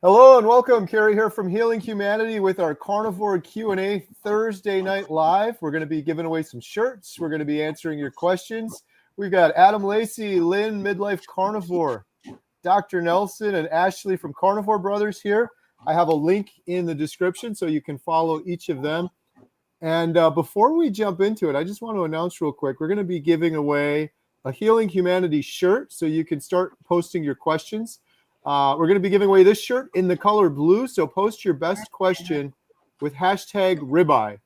Hello and welcome. Kerry here from Healing Humanity with our Carnivore Q&A Thursday night live. We're going to be giving away some shirts. We're going to be answering your questions. We've got Adam Lacey, Lynn, Midlife Carnivore, Dr. Nelson, and Ashley from Carnivore Brothers here. I have a link in the description so you can follow each of them. And before we jump into it, I just want to announce real quick, we're going to be giving away a Healing Humanity shirt so you can start posting your questions. We're going to be giving away this shirt in the color blue, so post your best question with hashtag ribeye.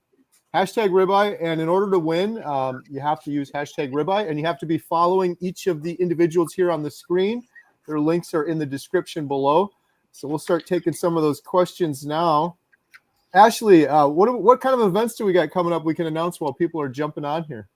Hashtag ribeye, and in order to win, you have to use hashtag ribeye, and you have to be following each of the individuals here on the screen. Their links are in the description below. So we'll start taking some of those questions now. Ashley, what kind of events do we got coming up we can announce while people are jumping on here?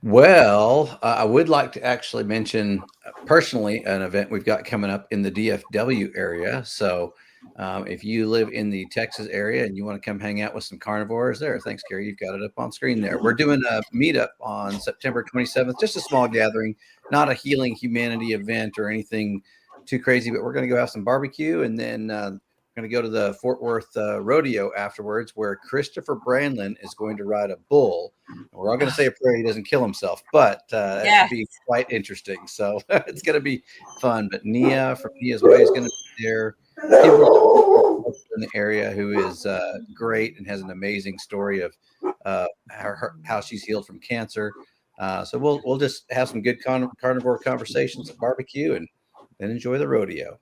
Well, I would like to actually mention personally an event we've got coming up in the DFW area. So if you live in the Texas area and you want to come hang out with some carnivores there, thanks, Kerry. You've got it up on screen there. We're doing a meetup on September 27th, just a small gathering, not a Healing Humanity event or anything too crazy, but we're going to go have some barbecue and then going to go to the Fort Worth rodeo afterwards, where Christopher Brandlin is going to ride a bull. We're all going to say a prayer he doesn't kill himself, but that should be quite interesting. So it's going to be fun. But Nia from Nia's Way is going to be there. People in the area who is great and has an amazing story of how she's healed from cancer. So we'll just have some good carnivore conversations at barbecue and then enjoy the rodeo.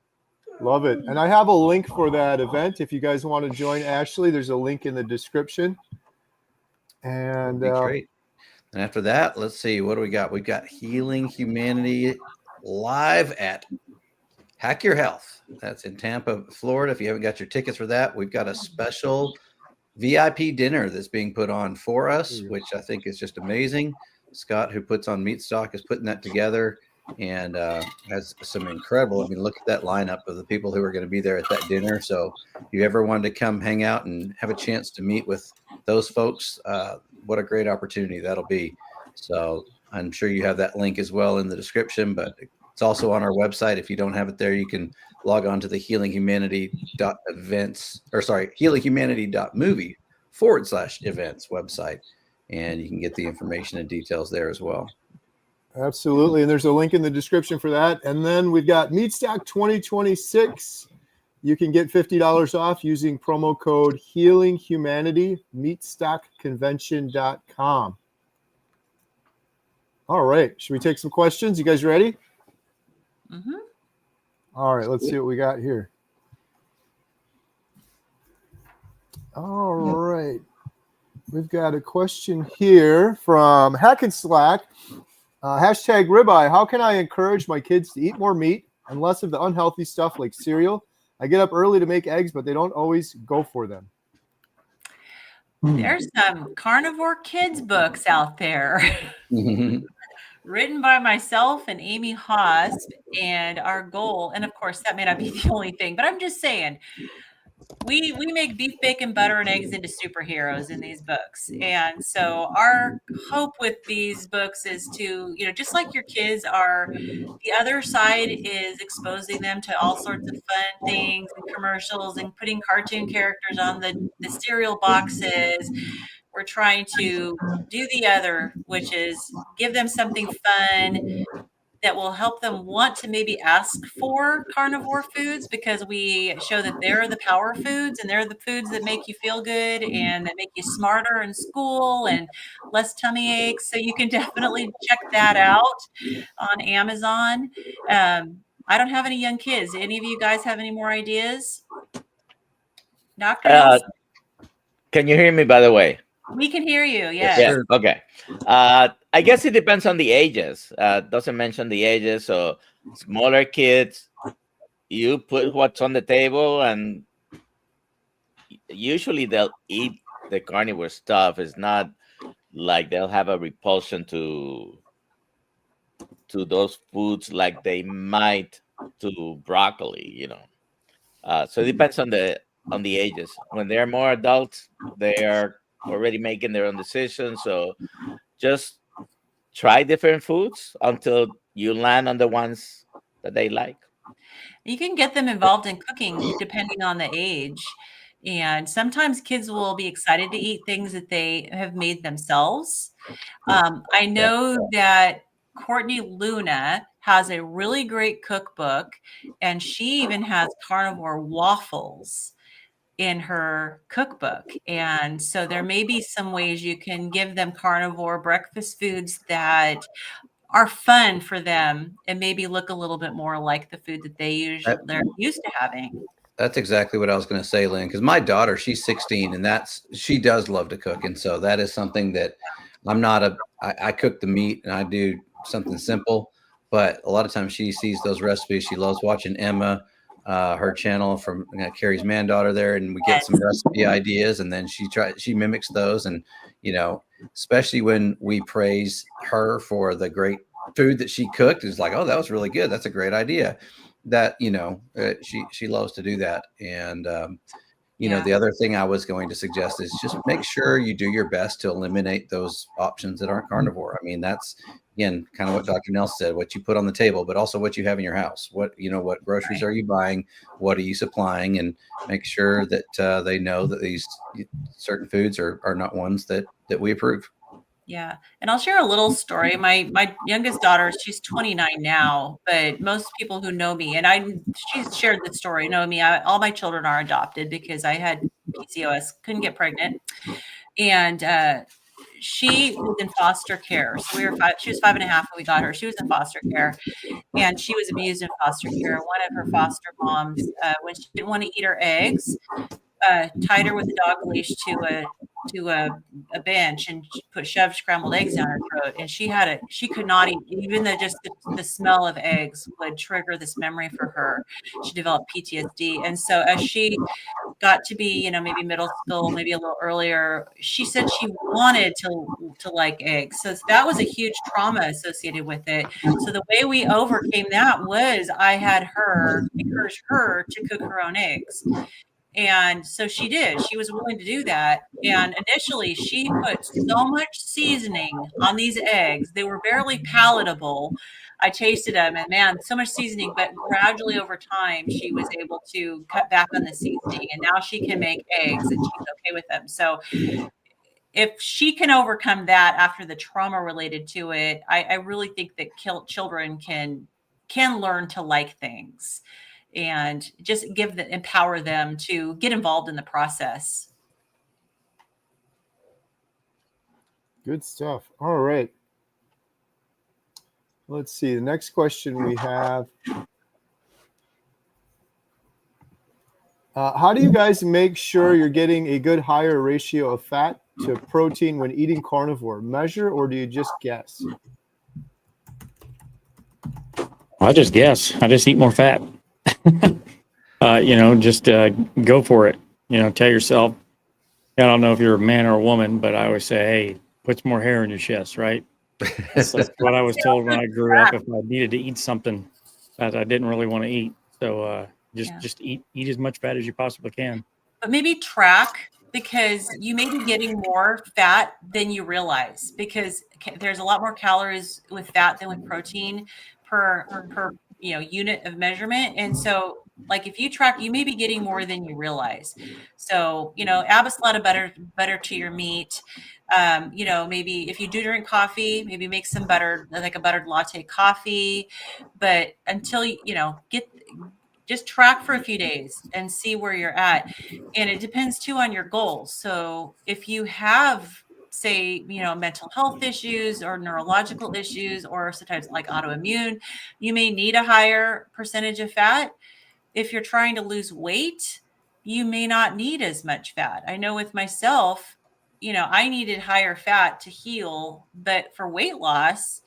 Love it. And I have a link for that event. If you guys want to join Ashley, there's a link in the description. And great. And after that, let's see, what do we got? We've got Healing Humanity live at Hack Your Health. That's in Tampa, Florida. If you haven't got your tickets for that, we've got a special VIP dinner that's being put on for us, which I think is just amazing. Scott, who puts on Meat Stock, is putting that together. And has some incredible, I mean, look at that lineup of the people who are going to be there at that dinner. So if you ever wanted to come hang out and have a chance to meet with those folks, what a great opportunity that'll be. So I'm sure you have that link as well in the description, but it's also on our website. If you don't have it there, you can log on to the healinghumanity.movie/events website, and you can get the information and details there as well. Absolutely. And there's a link in the description for that. And then we've got Meat Stock 2026. You can get $50 off using promo code Healing Humanity, meatstockconvention.com. All right. Should we take some questions? You guys ready? Mm-hmm. All right. Let's see what we got here. All right. We've got a question here from Hackenslack. Hashtag ribeye. How can I encourage my kids to eat more meat and less of the unhealthy stuff like cereal? I get up early to make eggs, but they don't always go for them. There's some carnivore kids books out there written by myself and Amy Haas. And our goal, and of course, that may not be the only thing, but I'm just saying, we make beef, bacon, butter, and eggs into superheroes in these books. And so our hope with these books is to, just like your kids are, the other side is exposing them to all sorts of fun things and commercials and putting cartoon characters on the cereal boxes. We're trying to do the other, which is give them something fun that will help them want to maybe ask for carnivore foods, because we show that they're the power foods and they're the foods that make you feel good and that make you smarter in school and less tummy aches. So you can definitely check that out on Amazon. I don't have any young kids. Any of you guys have any more ideas? Dr. Nelson? Can you hear me, by the way? We can hear you. Yes. Yeah. Okay. I guess it depends on the ages. Doesn't mention the ages. So smaller kids, you put what's on the table, and usually they'll eat the carnivore stuff. It's not like they'll have a repulsion to those foods like they might to broccoli. So it depends on the ages. When they're more adults, they are already making their own decisions. So just try different foods until you land on the ones that they like. You can get them involved in cooking depending on the age. And sometimes kids will be excited to eat things that they have made themselves. I know that Courtney Luna has a really great cookbook, and she even has carnivore waffles in her cookbook. And so there may be some ways you can give them carnivore breakfast foods that are fun for them and maybe look a little bit more like the food that they're used to having. That's exactly what I was going to say, Lynn, because my daughter, she's 16, and she does love to cook. And so that is something that I cook the meat and I do something simple, but a lot of times she sees those recipes. She loves watching Emma, her channel from Kerry's manddaughter there, and we get some recipe ideas, and then she mimics those. And, especially when we praise her for the great food that she cooked, it's like, oh, that was really good. That's a great idea. That, she loves to do that. And, the other thing I was going to suggest is just make sure you do your best to eliminate those options that aren't carnivore. I mean, that's, again, kind of what Dr. Nelson said, what you put on the table, but also what you have in your house. What groceries are you buying? What are you supplying? And make sure that they know that these certain foods are not ones that we approve. Yeah. And I'll share a little story. My youngest daughter, she's 29 now, but most people who know me, and she's shared this story, know me. All my children are adopted because I had PCOS, couldn't get pregnant. And she was in foster care. So she was 5.5 when we got her. She was in foster care, and she was abused in foster care. One of her foster moms, when she didn't want to eat her eggs, tied her with a dog leash to a bench and shoved scrambled eggs down her throat. And she could not eat, even though just the smell of eggs would trigger this memory for her. She developed PTSD. And so as she got to be, maybe middle school, maybe a little earlier, she said she wanted to like eggs. So that was a huge trauma associated with it. So the way we overcame that was I had encourage her to cook her own eggs. And so she did. She was willing to do that. And initially, she put so much seasoning on these eggs. They were barely palatable. I tasted them, and man, so much seasoning. But gradually over time, she was able to cut back on the seasoning. And now she can make eggs, and she's okay with them. So if she can overcome that after the trauma related to it, I really think that children can learn to like things. And just empower them to get involved in the process. Good stuff. All right. Let's see. The next question we have. How do you guys make sure you're getting a good higher ratio of fat to protein when eating carnivore? Measure, or do you just guess? I just guess. I just eat more fat. Just go for it. Tell yourself, I don't know if you're a man or a woman, but I always say, hey, put some more hair in your chest, right? That's what I was told when I grew up, if I needed to eat something that I didn't really want to eat. So just eat as much fat as you possibly can. But maybe track, because you may be getting more fat than you realize, because there's a lot more calories with fat than with protein per unit of measurement. And so like if you track, you may be getting more than you realize. So, add a lot of butter to your meat. Maybe if you do drink coffee, maybe make some butter, like a buttered latte coffee. But until just track for a few days and see where you're at. And it depends too on your goals. So if you have, say, mental health issues or neurological issues, or sometimes like autoimmune, you may need a higher percentage of fat. If you're trying to lose weight, you may not need as much fat. I know with myself, I needed higher fat to heal, but for weight loss,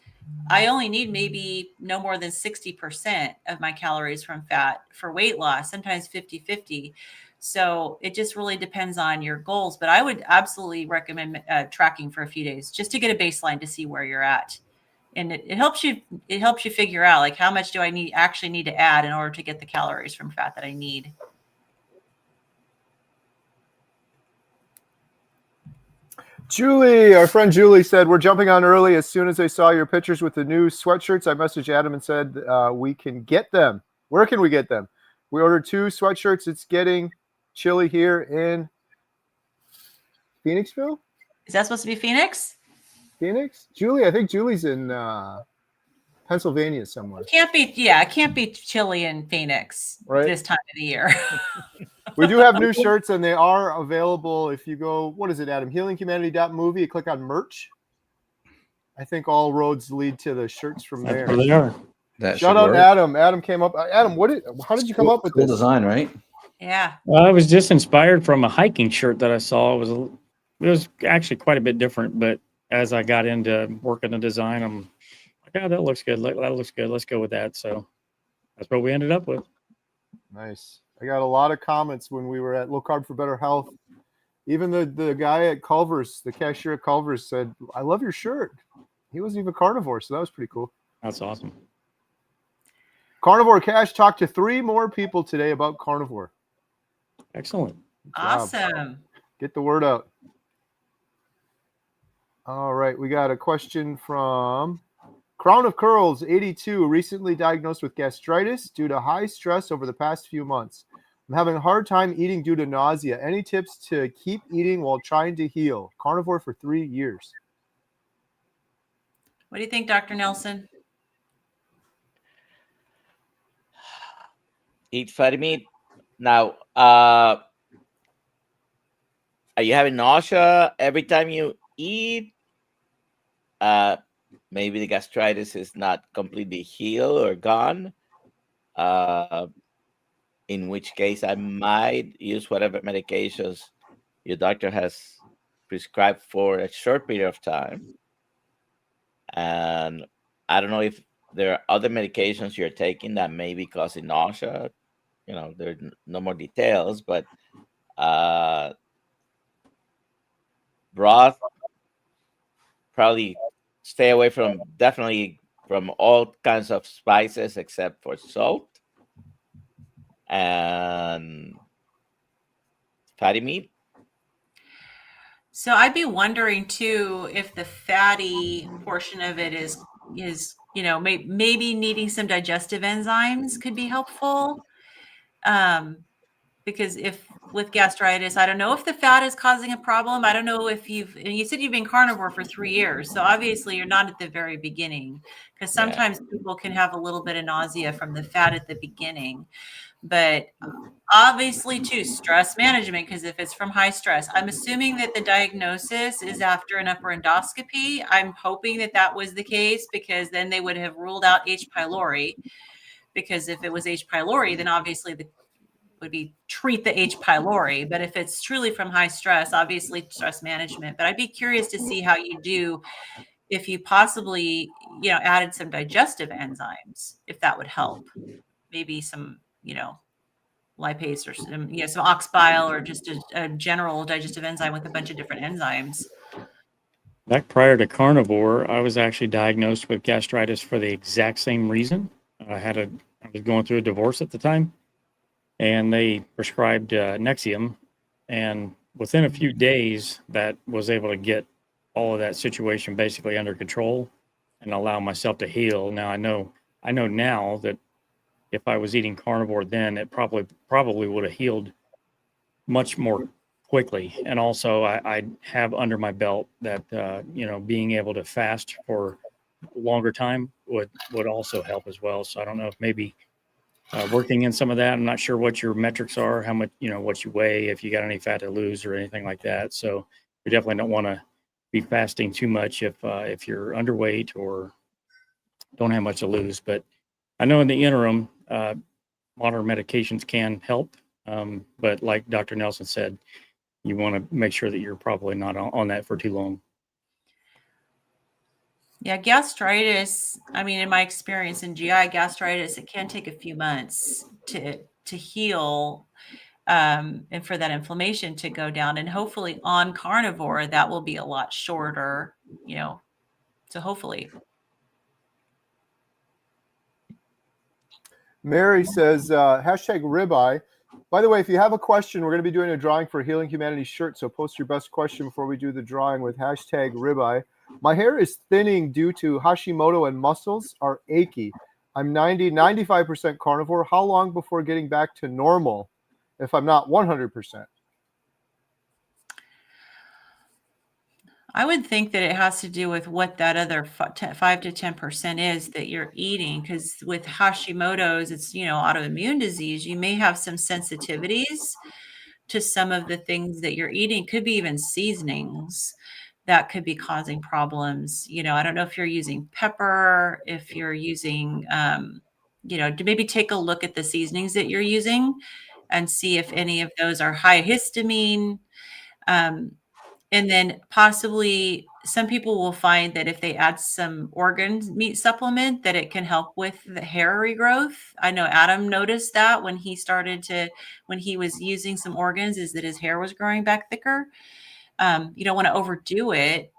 I only need maybe no more than 60% of my calories from fat for weight loss, sometimes 50-50. So it just really depends on your goals. But I would absolutely recommend tracking for a few days just to get a baseline to see where you're at. And it helps you figure out, like, how much do I actually need to add in order to get the calories from fat that I need. Julie, our friend Julie said, we're jumping on early. As soon as I saw your pictures with the new sweatshirts, I messaged Adam and said we can get them. Where can we get them? We ordered 2 sweatshirts. It's getting chilly here in Phoenixville. Is that supposed to be Phoenix? Phoenix? Julie, I think Julie's in Pennsylvania somewhere. It can't be chilly in Phoenix this time of the year. We do have new shirts, and they are available if you go, what is it, Adam? HealingHumanity.movie. You click on merch. I think all roads lead to the shirts from there. That's where they are. Shout out Adam. Adam came up. Adam, how did you come up with cool this design, right? Yeah. Well, I was just inspired from a hiking shirt that I saw. It was actually quite a bit different, but as I got into working the design, I'm like, oh, that looks good. That looks good. Let's go with that. So that's what we ended up with. Nice. I got a lot of comments when we were at Low Carb for Better Health. Even the guy at Culver's, the cashier at Culver's, said, I love your shirt. He wasn't even carnivore, so that was pretty cool. That's awesome. Carnivore Cash talked to 3 more people today about carnivore. Excellent. Awesome. Get the word out. All right. We got a question from Crown of Curls 82, recently diagnosed with gastritis due to high stress over the past few months. I'm having a hard time eating due to nausea. Any tips to keep eating while trying to heal? Carnivore for 3 years. What do you think, Dr. Nelson? Eat fatty meat. Now, are you having nausea every time you eat? Maybe the gastritis is not completely healed or gone. In which case, I might use whatever medications your doctor has prescribed for a short period of time. And I don't know if there are other medications you're taking that may be causing nausea. You know, there's no more details, but broth, probably stay away from, definitely from all kinds of spices except for salt and fatty meat. So I'd be wondering too if the fatty portion of it is maybe needing some digestive enzymes could be helpful. Because if with gastritis, I don't know if the fat is causing a problem. I don't know if you said you've been carnivore for 3 years. So obviously you're not at the very beginning, because sometimes people can have a little bit of nausea from the fat at the beginning. But obviously too, stress management, because if it's from high stress, I'm assuming that the diagnosis is after an upper endoscopy. I'm hoping that was the case, because then they would have ruled out H. pylori. Because if it was H. pylori, then obviously would be treat the H. pylori. But if it's truly from high stress, obviously stress management. But I'd be curious to see how you do if you possibly, added some digestive enzymes, if that would help. Maybe some, lipase or some ox bile, or just a general digestive enzyme with a bunch of different enzymes. Back prior to carnivore, I was actually diagnosed with gastritis for the exact same reason. I was going through a divorce at the time, and they prescribed Nexium, and within a few days that was able to get all of that situation basically under control and allow myself to heal. Now I know now that if I was eating carnivore then, it probably would have healed much more quickly. And also I have under my belt that being able to fast for a longer time would also help as well. So I don't know if maybe working in some of that. I'm not sure what your metrics are, how much, what you weigh, if you got any fat to lose or anything like that. So you definitely don't want to be fasting too much if you're underweight or don't have much to lose. But I know in the interim, modern medications can help. But like Dr. Nelson said, you want to make sure that you're probably not on that for too long. Yeah, gastritis, in my experience in GI gastritis, it can take a few months to heal, and for that inflammation to go down. And hopefully on carnivore, that will be a lot shorter, so hopefully. Mary says, hashtag ribeye. By the way, if you have a question, we're going to be doing a drawing for Healing Humanity shirt. So post your best question before we do the drawing with hashtag ribeye. My hair is thinning due to Hashimoto and muscles are achy. I'm 95% carnivore. How long before getting back to normal if I'm not 100%? I would think that it has to do with what that other 5 to 10% is that you're eating. Because with Hashimoto's, it's, autoimmune disease. You may have some sensitivities to some of the things that you're eating. Could be even seasonings that could be causing problems. I don't know if you're using pepper, if you're using, to maybe take a look at the seasonings that you're using and see if any of those are high histamine. And then possibly some people will find that if they add some organ meat supplement, that it can help with the hair regrowth. I know Adam noticed that when he was using some organs, is that his hair was growing back thicker. You don't want to overdo it,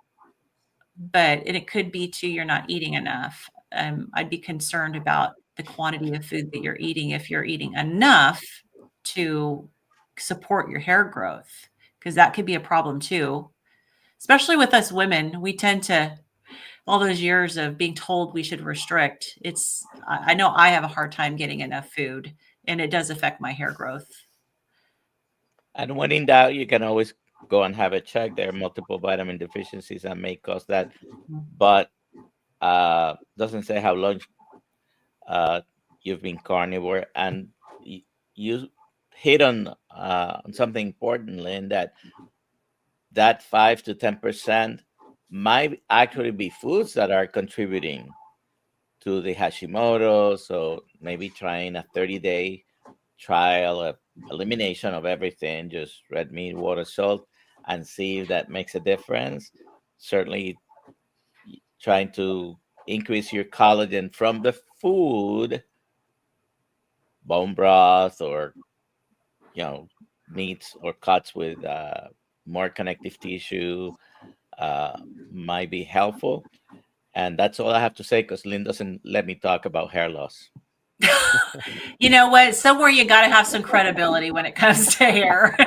but it could be too, you're not eating enough. I'd be concerned about the quantity of food that you're eating, if you're eating enough to support your hair growth, because that could be a problem too. Especially with us women, we tend to, all those years of being told we should restrict. I know I have a hard time getting enough food, and it does affect my hair growth. And when in doubt, you can always go and have it checked. There are multiple vitamin deficiencies that may cause that, but doesn't say how long you've been carnivore. And you hit on something important, Lynn, that 5 to 10% might actually be foods that are contributing to the Hashimoto. So maybe trying a 30-day trial of elimination of everything, just red meat, water, salt, and see if that makes a difference. Certainly trying to increase your collagen from the food, bone broth, or meats or cuts with more connective tissue might be helpful. And that's all I have to say, because Lynn doesn't let me talk about hair loss. You know what? Somewhere you got to have some credibility when it comes to hair.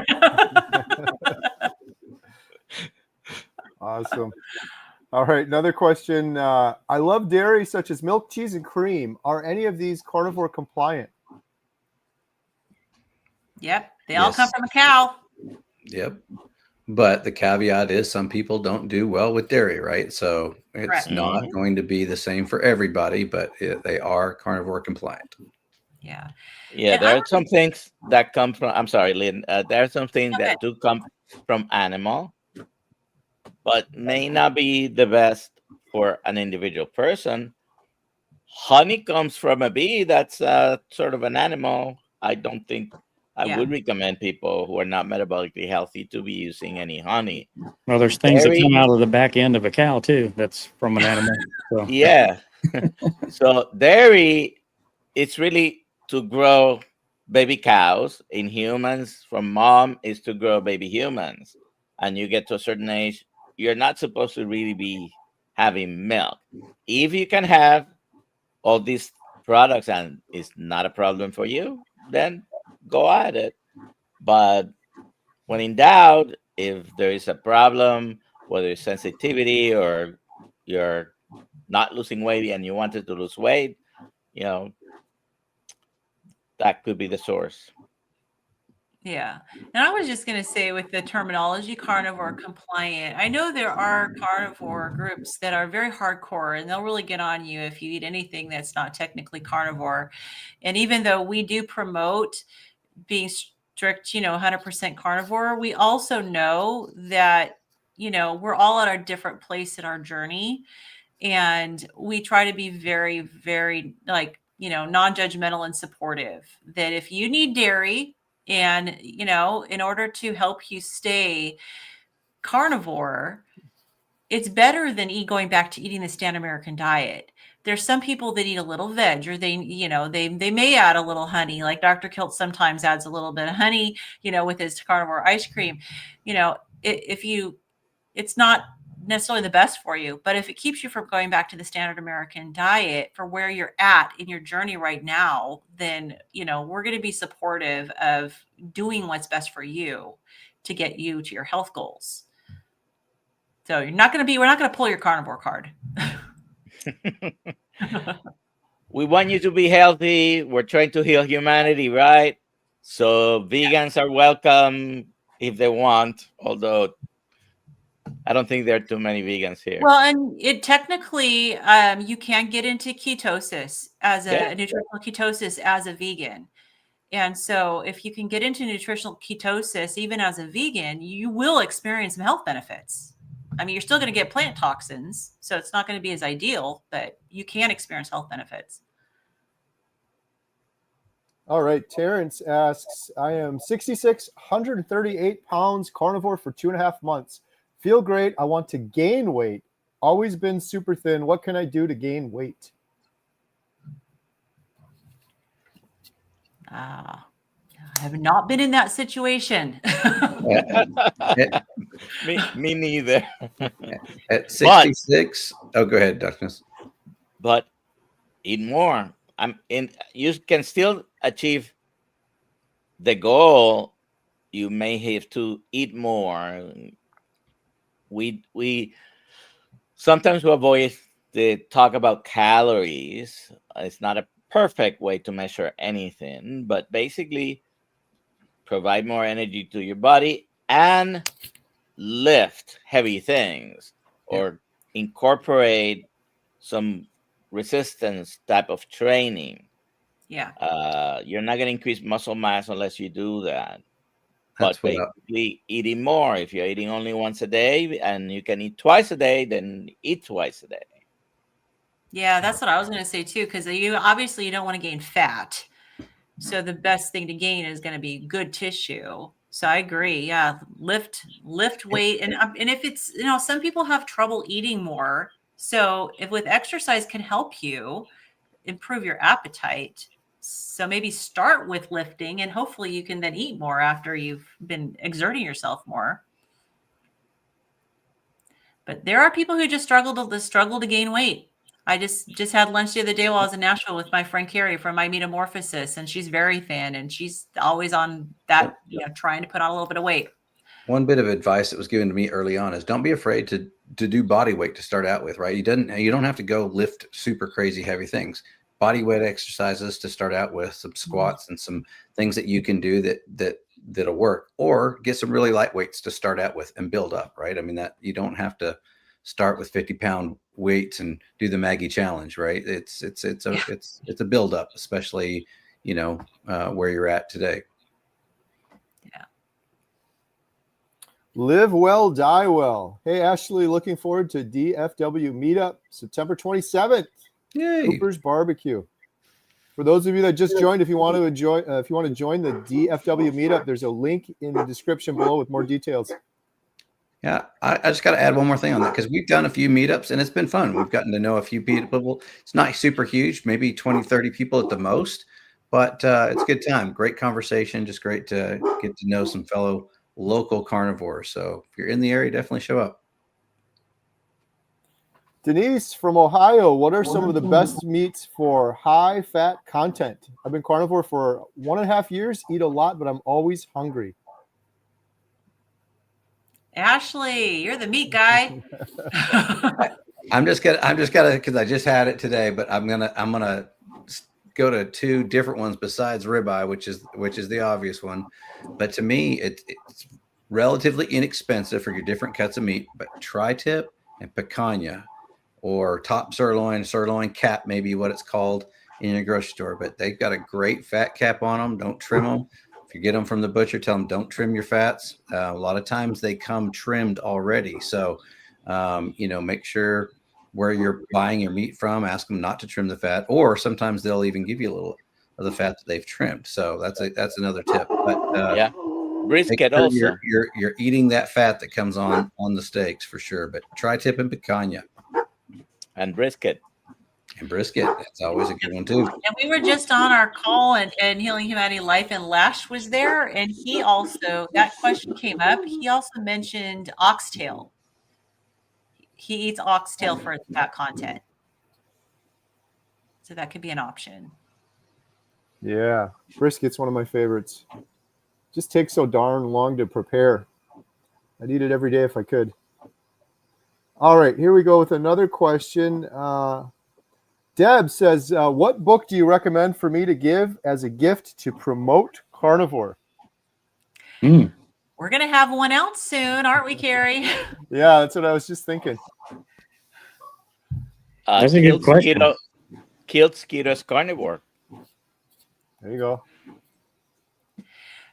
Awesome. All right, another question. I love dairy such as milk, cheese, and cream. Are any of these carnivore compliant? Yep, they all come from a cow. Yep. But the caveat is some people don't do well with dairy, right? So it's not going to be the same for everybody, but they are carnivore compliant. Yeah. Yeah, there are some things that come from, I'm sorry, Lynn, there are some things that do come from animal, but may not be the best for an individual person. Honey comes from a bee. That's sort of an animal. I don't think I would recommend people who are not metabolically healthy to be using any honey. Well, there's things that come out of the back end of a cow too. That's from an animal. So. Yeah. So dairy, it's really to grow baby cows. In humans, from mom is to grow baby humans. And you get to a certain age, you're not supposed to really be having milk. If you can have all these products and it's not a problem for you, then go at it. But when in doubt, if there is a problem, whether it's sensitivity or you're not losing weight and you wanted to lose weight, that could be the source. Yeah. And I was just going to say, with the terminology carnivore compliant, I know there are carnivore groups that are very hardcore, and they'll really get on you if you eat anything that's not technically carnivore. And even though we do promote being strict, 100% carnivore, we also know that, we're all at our different place in our journey. And we try to be very, very non-judgmental and supportive, that if you need dairy, and, in order to help you stay carnivore, it's better than going back to eating the standard American diet. There's some people that eat a little veg, or they may add a little honey, like Dr. Kilt sometimes adds a little bit of honey, with his carnivore ice cream. It's not necessarily the best for you, but if it keeps you from going back to the standard American diet for where you're at in your journey right now, then, we're going to be supportive of doing what's best for you to get you to your health goals. So we're not going to pull your carnivore card. we want you to be healthy. We're trying to heal humanity, right? So vegans are welcome if they want, although I don't think there are too many vegans here. Well, and it technically, you can get into ketosis as a nutritional ketosis as a vegan. And so if you can get into nutritional ketosis, even as a vegan, you will experience some health benefits. I mean, you're still going to get plant toxins, so it's not going to be as ideal, but you can experience health benefits. All right. Terrence asks, I am 66, 138 pounds, carnivore for 2.5 months. Feel great. I want to gain weight. Always been super thin. What can I do to gain weight? I have not been in that situation. me neither. At 66, oh, go ahead, Dr. Smith. But eat more. You can still achieve the goal. You may have to eat more. We sometimes we avoid the talk about calories. It's not a perfect way to measure anything, but basically provide more energy to your body and lift heavy things or incorporate some resistance type of training. You're not going to increase muscle mass unless you do that. But basically eating more. If you're eating only once a day and you can eat twice a day, then eat twice a day. Yeah, that's what I was going to say too, because you obviously you don't want to gain fat. So the best thing to gain is going to be good tissue. So I agree. Yeah, lift weight, and if it's, some people have trouble eating more. So if with exercise can help you improve your appetite, so maybe start with lifting, and hopefully you can then eat more after you've been exerting yourself more. But there are people who just struggle to gain weight. I just had lunch the other day while I was in Nashville with my friend Kerry from My Metamorphosis, and she's very thin, and she's always on that, trying to put on a little bit of weight. One bit of advice that was given to me early on is don't be afraid to do body weight to start out with, right? You don't have to go lift super crazy heavy things. Body weight exercises to start out with, some squats and some things that you can do that'll work, or get some really light weights to start out with and build up, right? I mean, that you don't have to start with 50-pound weights and do the Maggie challenge, right? It's a build up, especially, where you're at today. Yeah. Live well, die well. Hey, Ashley, looking forward to DFW meetup September 27th. Yay. Cooper's Barbecue. For those of you that just joined, if you want to join the DFW meetup, there's a link in the description below with more details. Yeah, I just got to add one more thing on that, because we've done a few meetups and it's been fun. We've gotten to know a few people. It's not super huge, maybe 20, 30 people at the most, but it's a good time. Great conversation. Just great to get to know some fellow local carnivores. So if you're in the area, definitely show up. Denise from Ohio, what are some of the best meats for high fat content? I've been carnivore for 1.5 years, eat a lot, but I'm always hungry. Ashley, you're the meat guy. I'm just gonna because I just had it today, but I'm gonna go to two different ones besides ribeye, which is the obvious one. But to me, it's relatively inexpensive for your different cuts of meat. But tri-tip and picanha, or top sirloin cap, maybe what it's called in your grocery store. But they've got a great fat cap on them. Don't trim them. If you get them from the butcher, tell them don't trim your fats. A lot of times they come trimmed already. So, make sure where you're buying your meat from, ask them not to trim the fat, or sometimes they'll even give you a little of the fat that they've trimmed. So that's another tip. But brisket sure also. You're eating that fat that comes on the steaks for sure. But tri-tip and picanha. And brisket. That's always a good one too. And we were just on our call, and Healing Humanity Life, and Lash was there, and he also, that question came up. He also mentioned oxtail. He eats oxtail for its fat content. So that could be an option. Yeah, brisket's one of my favorites. Just takes so darn long to prepare. I'd eat it every day if I could. All right, here we go with another question. Deb says, what book do you recommend for me to give as a gift to promote carnivore? Mm. We're going to have one out soon, aren't we, Kerry? Yeah, that's what I was just thinking. That's a good question. Killed Skeeter's Carnivore. There you go.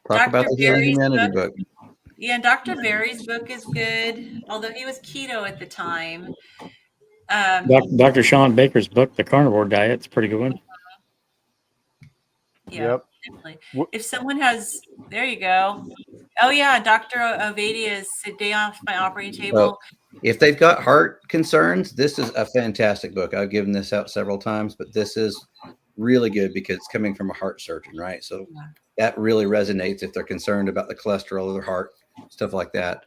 Talk about Dr. the Healing Berry's Humanity book. book. Yeah, Dr. Berry's book is good, although he was keto at the time. Dr. Sean Baker's book, The Carnivore Diet, is a pretty good one. Yeah, Yep. definitely. If someone has, there you go. Oh yeah, Dr. Ovadia's A Day Off My Operating Table. So if they've got heart concerns, this is a fantastic book. I've given this out several times, but this is really good because it's coming from a heart surgeon, right? So that really resonates if they're concerned about the cholesterol of their heart, stuff like that.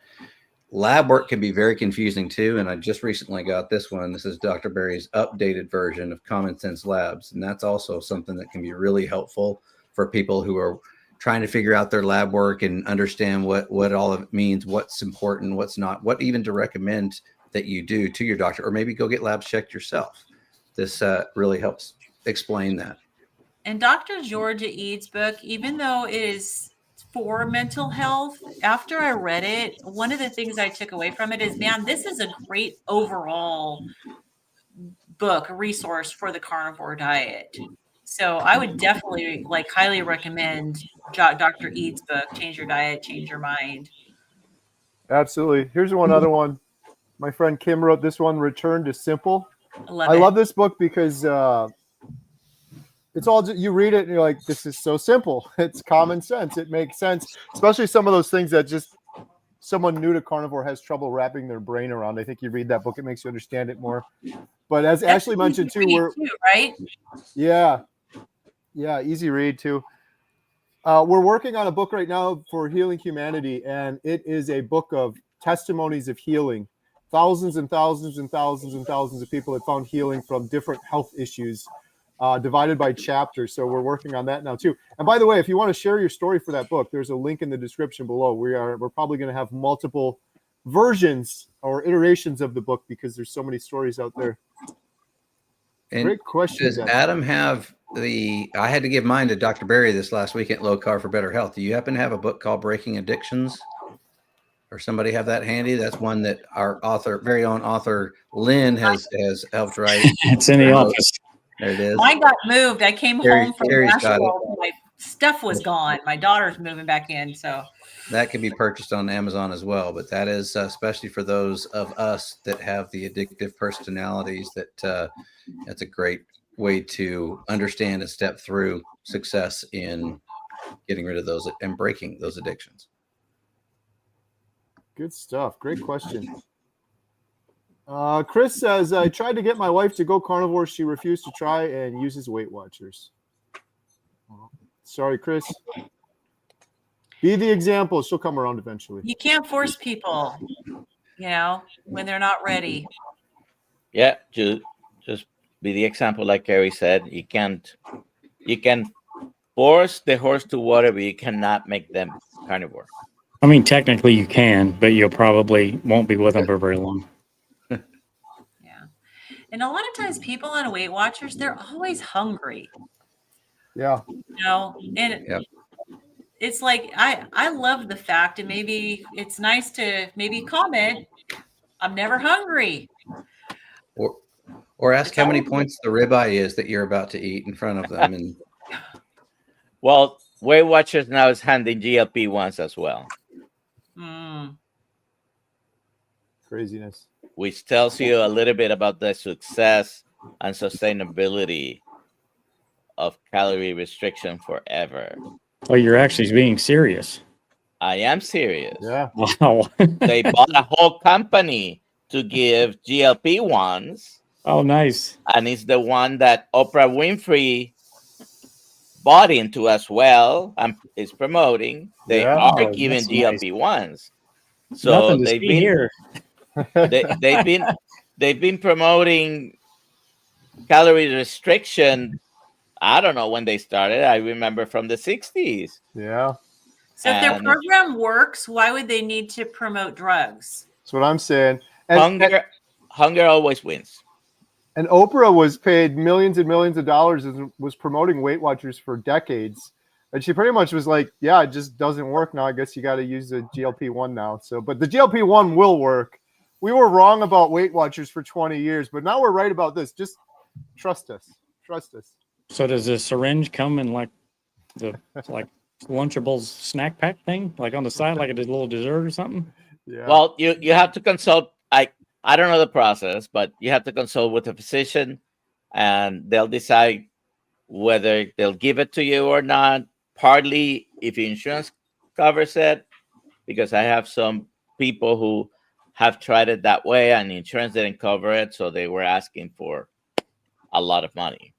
Lab work can be very confusing too. And I just recently got this one. This is Dr. Berry's updated version of Common Sense Labs. And that's also something that can be really helpful for people who are trying to figure out their lab work and understand what all of it means, what's important, what's not, what even to recommend that you do to your doctor, or maybe go get labs checked yourself. This really helps explain that. And Dr. Georgia Eads' book, even though it is for mental health, after I read it, one of the things I took away from it is, man, this is a great overall book, a resource for the carnivore diet. So I would definitely highly recommend Dr. Eads' book, Change Your Diet, Change Your Mind. Absolutely. Here's one other one. My friend Kim wrote this one, Return to Simple. I love this book because it's all, you read it and you're like, this is so simple. It's common sense. It makes sense, especially some of those things that just someone new to carnivore has trouble wrapping their brain around. I think you read that book, it makes you understand it more. But as That's Ashley mentioned too, right? Yeah, easy read too. We're working on a book right now for Healing Humanity, and it is a book of testimonies of healing. Thousands and thousands and thousands and thousands of people have found healing from different health issues, divided by chapters. So we're working on that now too. And by the way, if you want to share your story for that book, there's a link in the description below. We're probably going to have multiple versions or iterations of the book because there's so many stories out there. And great question. Does Adam have I had to give mine to Dr. Berry this last week at Low Carb for Better Health. Do you happen to have a book called Breaking Addictions? Or somebody have that handy? That's one that our very own author Lynn has helped write. It's in the office. There it is. Mine got moved. I came home from Kerry's got it. Nashville. My stuff was gone. My daughter's moving back in, so that can be purchased on Amazon as well. But that is especially for those of us that have the addictive personalities. That's a great way to understand and step through success in getting rid of those and breaking those addictions. Good stuff. Great question. Chris says, I tried to get my wife to go carnivore. She refused to try and uses Weight Watchers. Sorry, Chris. Be the example. She'll come around eventually. You can't force people, when they're not ready. Yeah, just be the example, like Kerry said. You can force the horse to water, but you cannot make them carnivore. I mean, technically you can, but you probably won't be with them for very long. Yeah. And a lot of times people on Weight Watchers, they're always hungry. Yeah. And it's like, I love the fact, and maybe it's nice to comment, I'm never hungry. Or ask how many points the ribeye is that you're about to eat in front of them. And well, Weight Watchers now is handing GLP-1s as well. Craziness. Which tells you a little bit about the success and sustainability of calorie restriction forever. Oh, you're actually being serious. I am serious. Yeah. Wow. They bought a whole company to give GLP-1s. Oh, nice. And it's the one that Oprah Winfrey bought into as well and is promoting. They are giving GLP-1s. Nice. So they've been here. they've been promoting calorie restriction. I don't know when they started. I remember from the 60s. Yeah. So if their program works, why would they need to promote drugs? That's what I'm saying. Hunger always wins. And Oprah was paid millions and millions of dollars and was promoting Weight Watchers for decades. And she pretty much was like, yeah, it just doesn't work now. I guess you got to use the GLP-1 now. So, but the GLP-1 will work. We were wrong about Weight Watchers for 20 years, but now we're right about this. Just trust us. Trust us. So does the syringe come in like the Lunchables snack pack thing, like on the side, like a little dessert or something? Yeah. Well, you have to consult. I don't know the process, but you have to consult with a physician, and they'll decide whether they'll give it to you or not. Partly if your insurance covers it, because I have some people who have tried it that way and the insurance didn't cover it, so they were asking for a lot of money.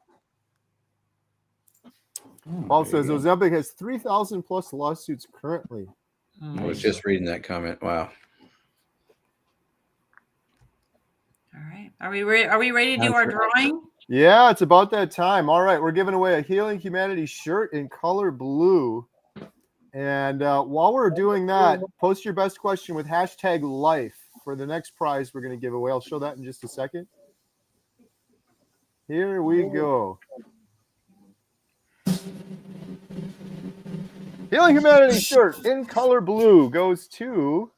Paul says Ozempic has 3,000 plus lawsuits currently. I was just reading that comment. Wow. All right. Are we ready to do our drawing? Yeah, it's about that time. All right, we're giving away a Healing Humanity shirt in color blue. And while we're doing that, post your best question with #life for the next prize we're going to give away. I'll show that in just a second. Here we go. Healing Humanity shirt in color blue goes to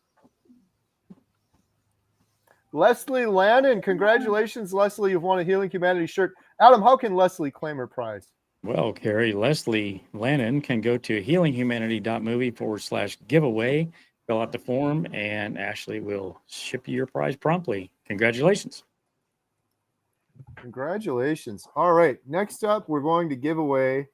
Leslie Lannon. Congratulations, Leslie. You've won a Healing Humanity shirt. Adam, how can Leslie claim her prize? Well, Kerry, Leslie Lannon can go to healinghumanity.movie/giveaway, fill out the form, and Ashley will ship you your prize promptly. Congratulations. Congratulations. All right. Next up, we're going to give away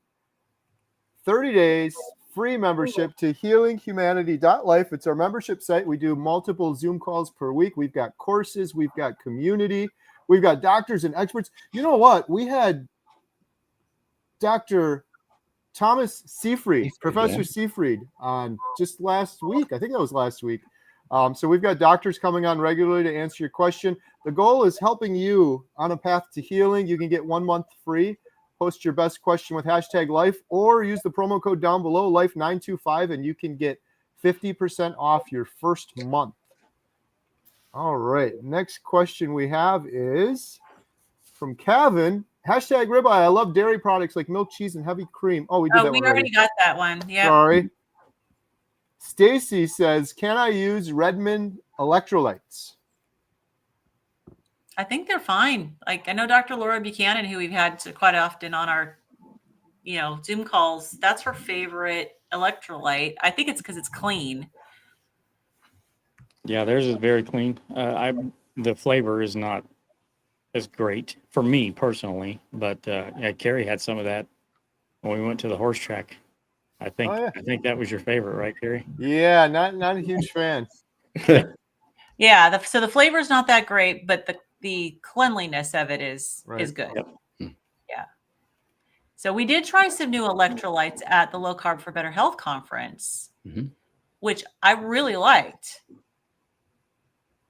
30 days free membership to healinghumanity.life. It's our membership site. We do multiple Zoom calls per week. We've got courses. We've got community. We've got doctors and experts. You know what? We had Dr. Thomas Seyfried, Professor Seyfried, on just last week. I think that was last week. So we've got doctors coming on regularly to answer your question. The goal is helping you on a path to healing. You can get 1 month free. Post your best question with #life or use the promo code down below, life925, and you can get 50% off your first month. All right. Next question we have is from Kevin. #ribeye. I love dairy products like milk, cheese, and heavy cream. Oh, we did that one. We already got that one. Yeah. Sorry. Stacy says, can I use Redmond electrolytes? I think they're fine. Like, I know Dr. Laura Buchanan, who we've had quite often on our, Zoom calls. That's her favorite electrolyte. I think it's because it's clean. Yeah, theirs is very clean. The flavor is not as great for me personally, but Kerry had some of that when we went to the horse track. I think that was your favorite, right, Kerry? Yeah, not a huge fan. Yeah, so the flavor is not that great, but the cleanliness of it is good. Yep. Yeah. So we did try some new electrolytes at the Low Carb for Better Health conference, which I really liked.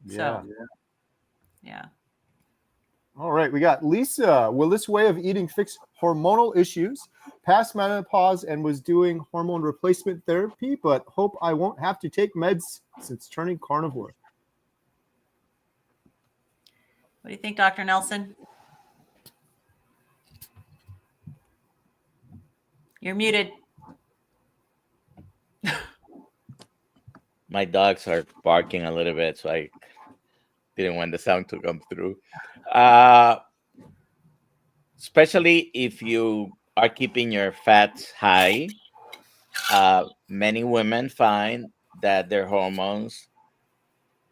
Yeah. Yeah. All right, we got Lisa. Will this way of eating fix hormonal issues? Past menopause and was doing hormone replacement therapy, but hope I won't have to take meds since turning carnivore. What do you think, Dr. Nelson? You're muted. My dogs are barking a little bit, so I didn't want the sound to come through. Especially if you are keeping your fats high, many women find that their hormones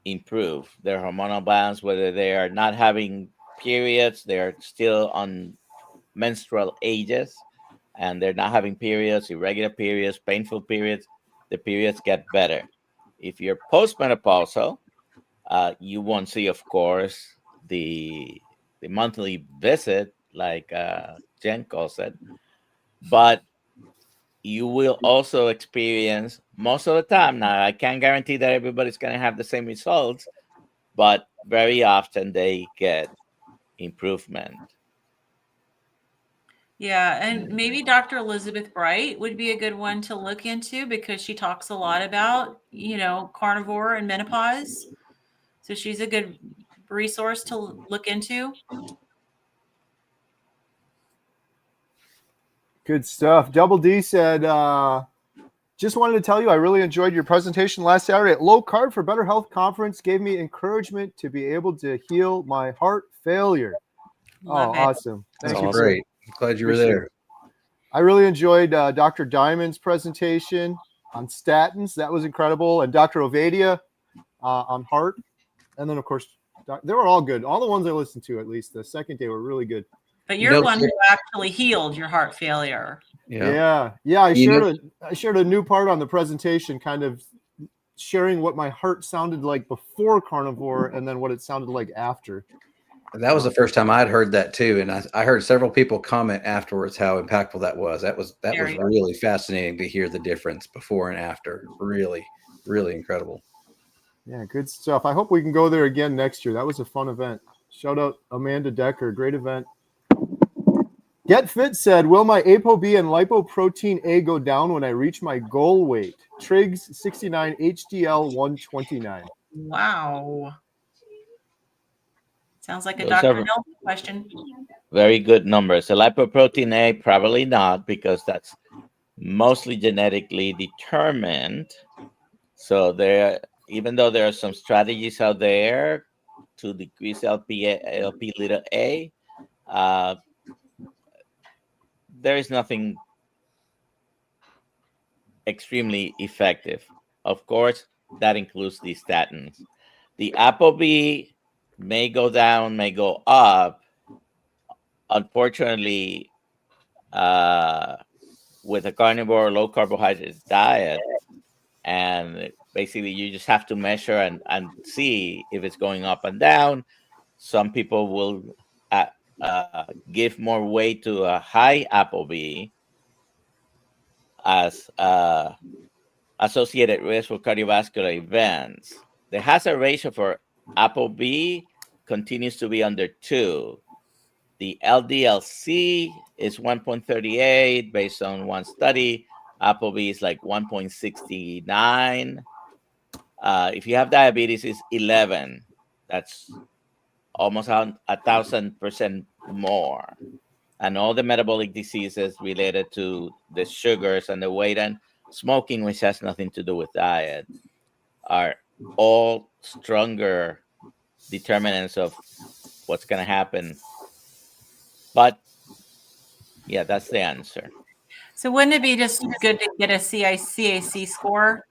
improve, their hormonal balance, whether they are not having periods, they're still on menstrual ages, and they're not having periods, irregular periods, painful periods, the periods get better. If you're postmenopausal, you won't see, of course, the monthly visit like Jen calls it, but you will also experience most of the time. Now, I can't guarantee that everybody's going to have the same results, but very often they get improvement. Yeah, and maybe Dr. Elizabeth Bright would be a good one to look into because she talks a lot about, carnivore and menopause. So she's a good resource to look into. Good stuff. Double D said, just wanted to tell you I really enjoyed your presentation last Saturday at Low Carb for Better Health Conference. Gave me encouragement to be able to heal my heart failure. Love it. Awesome. That's Thank you. great. I'm glad you were Appreciate there. it. I really enjoyed Dr. Diamond's presentation on statins. That was incredible. And Dr. Ovadia on heart. And then, of course, they were all good. All the ones I listened to, at least the second day, were really good. But you're one who actually healed your heart failure. Yeah. I shared a new part on the presentation, kind of sharing what my heart sounded like before carnivore and then what it sounded like after. That was the first time I'd heard that too, and I heard several people comment afterwards how impactful that was. That was really fascinating to hear the difference before and after. Really, really incredible. Yeah, good stuff. I hope we can go there again next year. That was a fun event. Shout out Amanda Decker, great event. Get Fit said, will my ApoB and lipoprotein A go down when I reach my goal weight? Triggs 69, HDL 129. Wow. Sounds like a Those Dr. are Nelson question. very good numbers. The lipoprotein A, probably not, because that's mostly genetically determined. So even though there are some strategies out there to decrease LP little a, there is nothing extremely effective. Of course, that includes the statins. The ApoB may go down, may go up. Unfortunately, with a carnivore low carbohydrate diet, and basically you just have to measure and see if it's going up and down. Some people will give more weight to a high ApoB as associated risk for cardiovascular events. The hazard ratio for ApoB continues to be under 2. The LDL-C is 1.38 based on one study. ApoB is like 1.69. If you have diabetes, it's 11. That's almost 1,000% more. And all the metabolic diseases related to the sugars and the weight and smoking, which has nothing to do with diet, are all stronger determinants of what's going to happen. But yeah, that's the answer. So wouldn't it be just good to get a CAC score?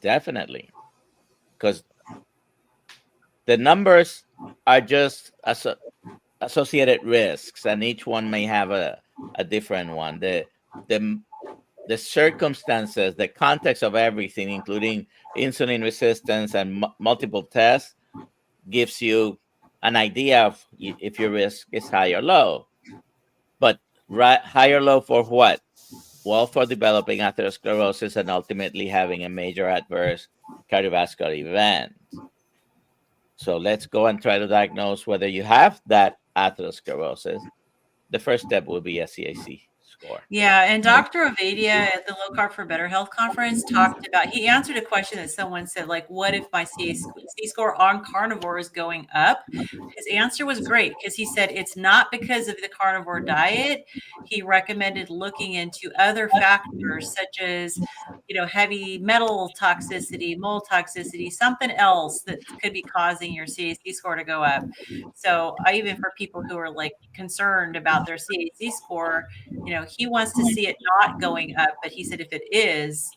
Definitely. Because the numbers are just associated risks, and each one may have a different one. The circumstances, the context of everything, including insulin resistance and multiple tests, gives you an idea of if your risk is high or low. But high or low for what? Well, for developing atherosclerosis and ultimately having a major adverse cardiovascular event. So let's go and try to diagnose whether you have that atherosclerosis. The first step will be a CAC score. Yeah, and Dr. Ovadia at the Low Carb for Better Health Conference talked about, he answered a question that someone said, like, what if my CAC score on carnivore is going up? His answer was great because he said it's not because of the carnivore diet. He recommended looking into other factors such as, heavy metal toxicity, mold toxicity, something else that could be causing your CAC score to go up. So even for people who are like concerned about their CAC score, he wants to see it not going up, but he said if it is,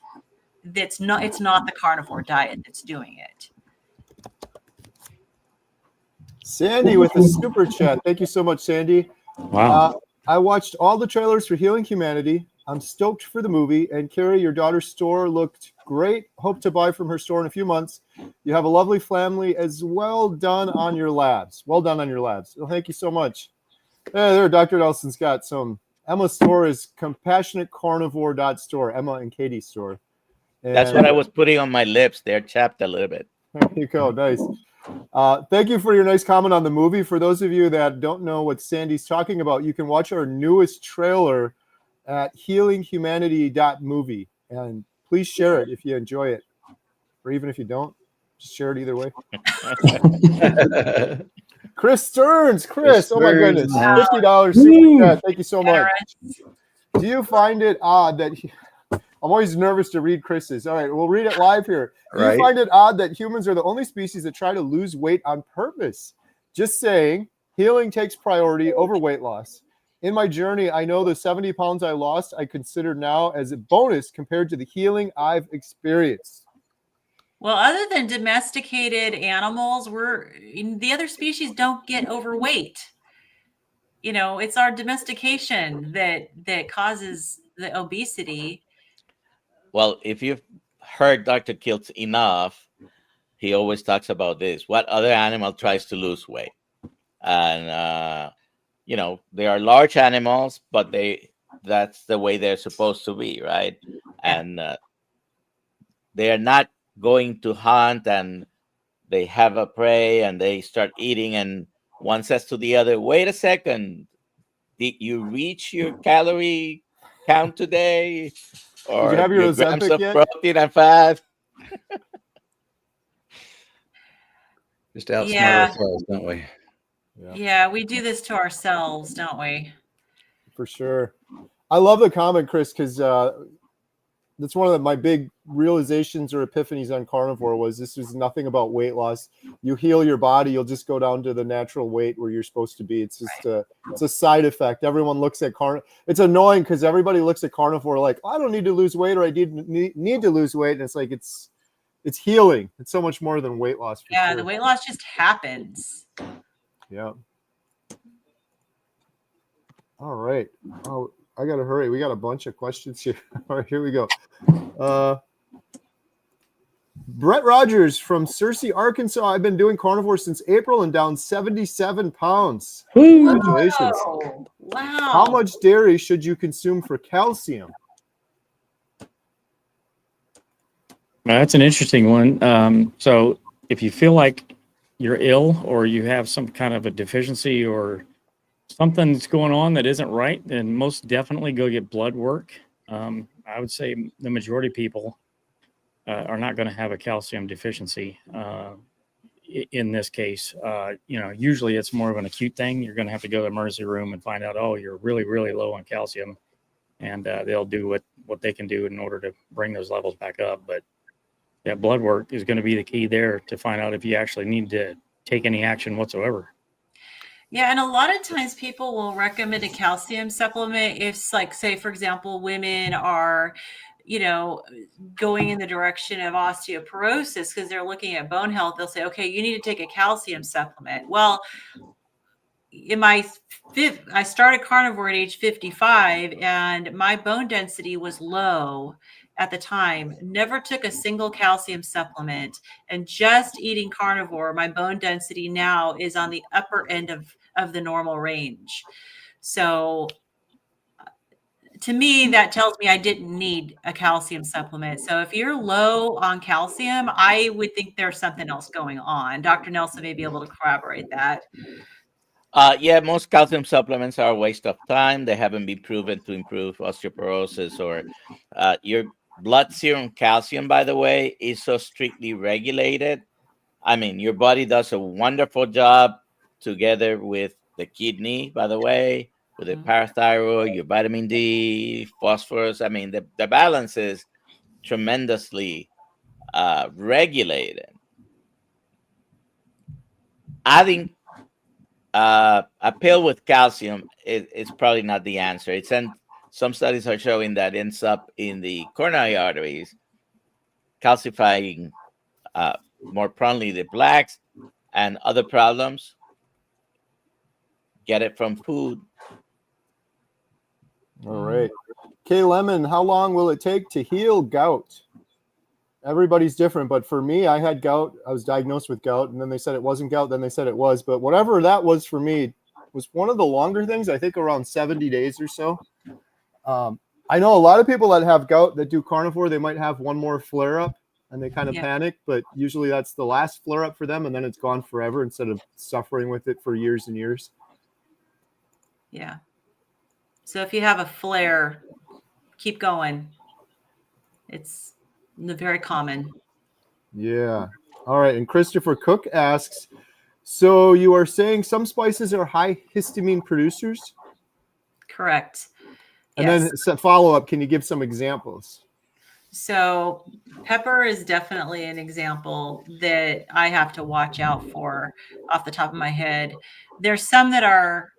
it's not the carnivore diet that's doing it. Sandy with a super chat. Thank you so much, Sandy. Wow. I watched all the trailers for Healing Humanity. I'm stoked for the movie. And Kerry, your daughter's store looked great. Hope to buy from her store in a few months. You have a lovely family as well done on your labs. Well done on your labs. Well, thank you so much. There, Dr. Nelson's got some. Emma's store is compassionatecarnivore.store. Emma and Katie's store. And that's what I was putting on my lips. They're chapped a little bit. There you go. Nice. Thank you for your nice comment on the movie. For those of you that don't know what Sandy's talking about, you can watch our newest trailer at healinghumanity.movie. And please share it if you enjoy it. Or even if you don't, just share it either way. Chris Stearns. Chris, oh my Stearns. goodness. Wow. $50 super chat. Thank you so much. Generous. Do you find it odd that I'm always nervous to read Chris's. All right, we'll read it live here. Do Right. you find it odd that humans are the only species that try to lose weight on purpose? Just saying, healing takes priority over weight loss. In my journey, I know the 70 pounds I lost, I consider now as a bonus compared to the healing I've experienced. Well, other than domesticated animals, the other species don't get overweight. It's our domestication that causes the obesity. Well, if you've heard Dr. Kiltz enough, he always talks about this. What other animal tries to lose weight? And, they are large animals, but that's the way they're supposed to be, right? And they are not going to hunt, and they have a prey and they start eating, and one says to the other, wait a second, did you reach your calorie count today? Or Did you have your grams Ozempic of yet? protein and fat? Just outsmart Yeah. ourselves, don't we? Yeah, we do this to ourselves, don't we? For sure. I love the comment, Chris, because that's one of my big realizations or epiphanies on carnivore was this was nothing about weight loss. You heal your body, you'll just go down to the natural weight where you're supposed to be. It's just it's a side effect. Everyone looks at it's annoying because everybody looks at carnivore like, I don't need to lose weight, or I need to lose weight. And it's like it's healing. It's so much more than weight loss. Yeah, sure. the weight loss just happens. Yeah. All right. Oh, I got to hurry. We got a bunch of questions here. All right, here we go. Brett Rogers from Searcy, Arkansas. I've been doing carnivore since April and down 77 pounds. Congratulations. Whoa. Wow. How much dairy should you consume for calcium? Now, that's an interesting one. So if you feel like you're ill or you have some kind of a deficiency or something's going on that isn't right, then most definitely go get blood work. I would say the majority of people are not going to have a calcium deficiency in this case. Usually it's more of an acute thing. You're going to have to go to the emergency room and find out, oh, you're really, really low on calcium. And they'll do what they can do in order to bring those levels back up. But that blood work is going to be the key there to find out if you actually need to take any action whatsoever. Yeah, and a lot of times people will recommend a calcium supplement if, like, say, for example, women are, going in the direction of osteoporosis because they're looking at bone health. They'll say, okay, you need to take a calcium supplement. Well, I started carnivore at age 55, and my bone density was low at the time. Never took a single calcium supplement, and just eating carnivore, my bone density now is on the upper end of the normal range. So to me, that tells me I didn't need a calcium supplement. So if you're low on calcium, I would think there's something else going on. Dr. Nelson may be able to corroborate that. Yeah, most calcium supplements are a waste of time. They haven't been proven to improve osteoporosis or your blood serum calcium, by the way, is so strictly regulated. I mean, your body does a wonderful job together with the kidney, by the way, with the parathyroid, your vitamin D, phosphorus. I mean, the balance is tremendously regulated. Adding a pill with calcium is probably not the answer. Some studies are showing that ends up in the coronary arteries, calcifying more promptly the plaques and other problems. Get it from food. All right. Kay Lemon, how long will it take to heal gout? Everybody's different, but for me, I had gout. I was diagnosed with gout, and then they said it wasn't gout. Then they said it was. But whatever that was for me was one of the longer things, I think around 70 days or so. I know a lot of people that have gout that do carnivore, they might have one more flare up and they kind of panic, but usually that's the last flare up for them, and then it's gone forever instead of suffering with it for years and years. Yeah. So if you have a flare, keep going. It's very common. Yeah. All right. And Christopher Cook asks, So you are saying some spices are high histamine producers? Correct. And Yes. then follow up, can you give some examples? So pepper is definitely an example that I have to watch out for off the top of my head. There's some that are